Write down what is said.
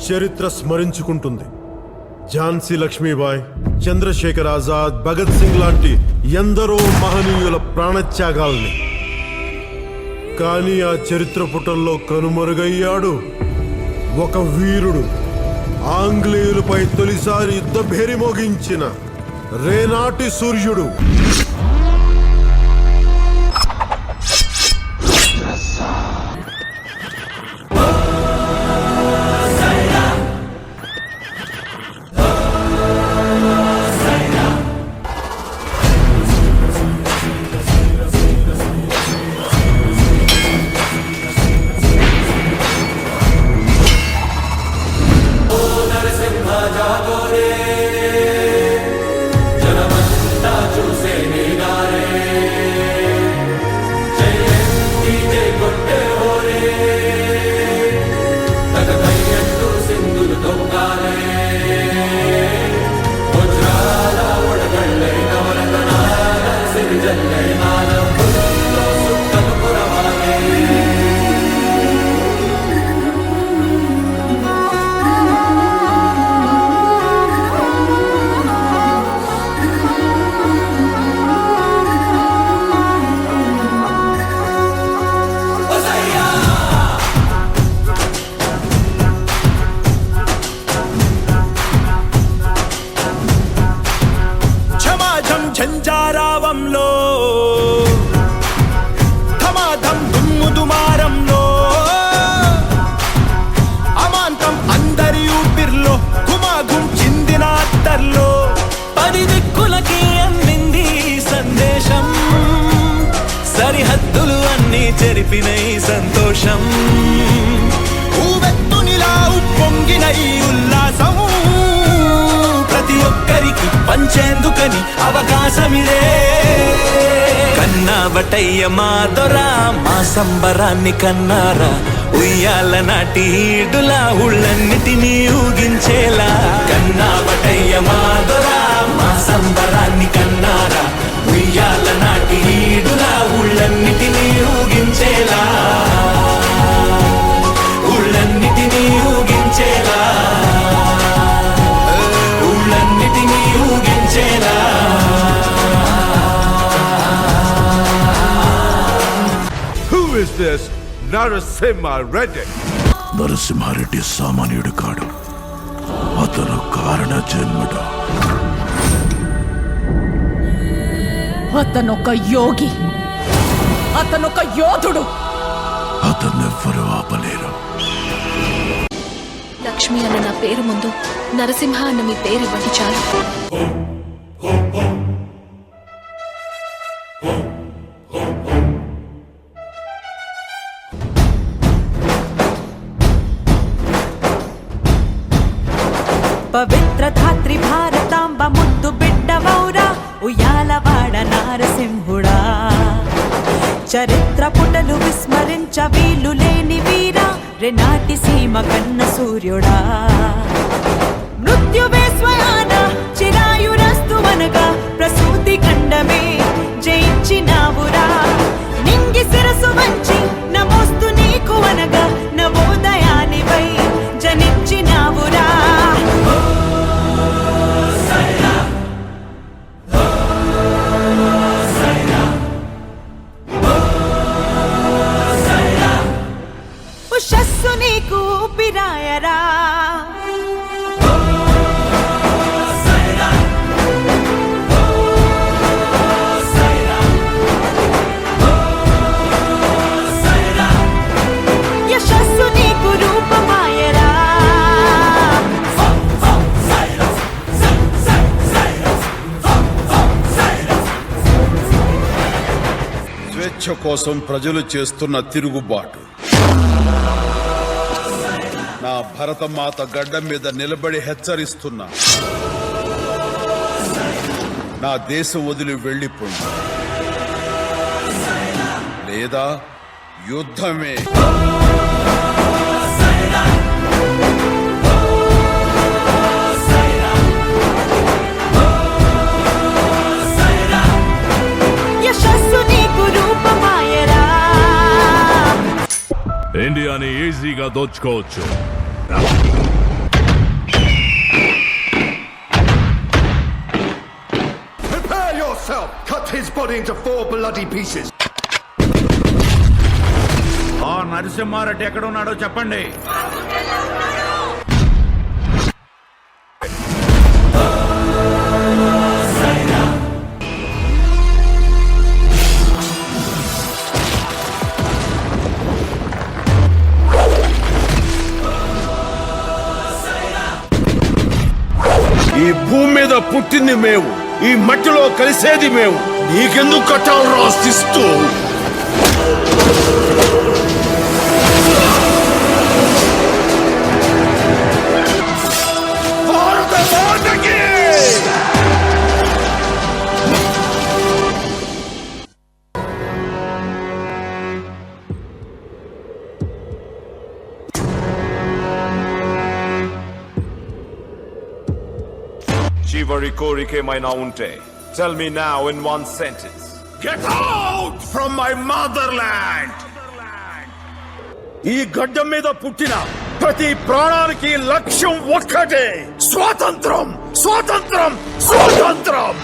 చరిత్ర స్మరించుకుంటుంది. ఝాన్సీ లక్ష్మీబాయ్, చంద్రశేఖర్ ఆజాద్, భగత్ సింగ్ లాంటి ఎందరో మహనీయుల ప్రాణత్యాగాల్ని. కానీ ఆ చరిత్ర పుటల్లో కనుమరుగయ్యాడు ఒక వీరుడు. ఆంగ్లేయులపై తొలిసారి యుద్ధ భేరి మోగించిన రేనాటి సూర్యుడు. ఝంఝారావంలో ధమాధం దుమ్ముదుమారంలో అమాంతం అందరి ఊపిర్లో గుమాగుం చిందిన అత్తర్లో 10 దిక్కులకి అందింది సందేశం. సరిహద్దులు అన్నీ చెరిపినై సంతోషం. ఊవెత్తునిలా ఉప్పొంగిన ఈ ఉల్లాసం ప్రతి ఒక్కరికి పంచేందుకని అవకాశమిదే. కన్నావటయ్య మా దొరా, మా సంబరాన్ని కన్నారా. ఉయ్యాల నాటి ఈడులా ఉళ్ళన్నిటినీ ఊగించేలా. కన్నావటయ్య మా దొరా, మా సంబరాన్ని కన్నారా. ఉయ్యాల నాటి ఈడులా ఉళ్ళన్నిటినీ ఊగించేలా. ఉళ్ళన్నిటినీ ఊగించేలా. Who is this Narasimha Reddy? Narasimha Reddy సామాన్యుడు కాడు, అతను కారణ జన్ముడు. అతనొక యోగి, అతనొక యోధుడు. అతన్నెవ్వరూ ఆపలేరు. లక్ష్మి అన్న నా పేరు ముందు నరసింహ అన్న మీ పేరు ఇవ్వండి చాలు. పవిత్ర ధాత్రి భారతాంబ ముద్దు బిడ్డవౌరా, ఉయ్యాలవాడ నారసింహుడా. చరిత్ర పుటలు విస్మరించ వీలు లేని వీరా, రెనాటి సీమ కన్న సూర్యుడా. మృత్యువే స్వయాన చిరాయురస్తువనగా ప్రసూతి ఖండమే జయించినావురా. నింగి శిరసు వంచి నమోస్తు నీకు అనగా నవోదయానివై జనించినావురా. ఉషస్సు నీకు ఊపిరాయరా. యశస్సు నీకు రూపమాయరా. స్వేచ్ఛ కోసం ప్రజలు చేస్తున్న తిరుగుబాటు. నా భరతమాత గడ్డ మీద నిలబడి హెచ్చరిస్తున్నా, నా దేశం వదిలి వెళ్ళిపోయి లేదా యుద్ధమే. ఇండియాని ఈజీగా దోచుకోవచ్చు. chopped his body into 4 bloody pieces. ఆ నరసింహారెడ్డి ఎక్కడ ఉన్నాడో చెప్పండి. ఈ భూమి మీద పుట్టింది మేము, ఈ మట్టిలో కలిసేది మేము. నీకెందుకు కట్టాలు రాసిస్తూ? భారత మాతకి! చివరి కోరికేమైనా ఉంటే tell me now in one sentence. Get out from my motherland! ఈ గడ్డ మీద పుట్టిన ప్రతి ప్రాణానికి లక్ష్యం ఒక్కటే, స్వాతంత్రం, స్వాతంత్రం, స్వాతంత్రం.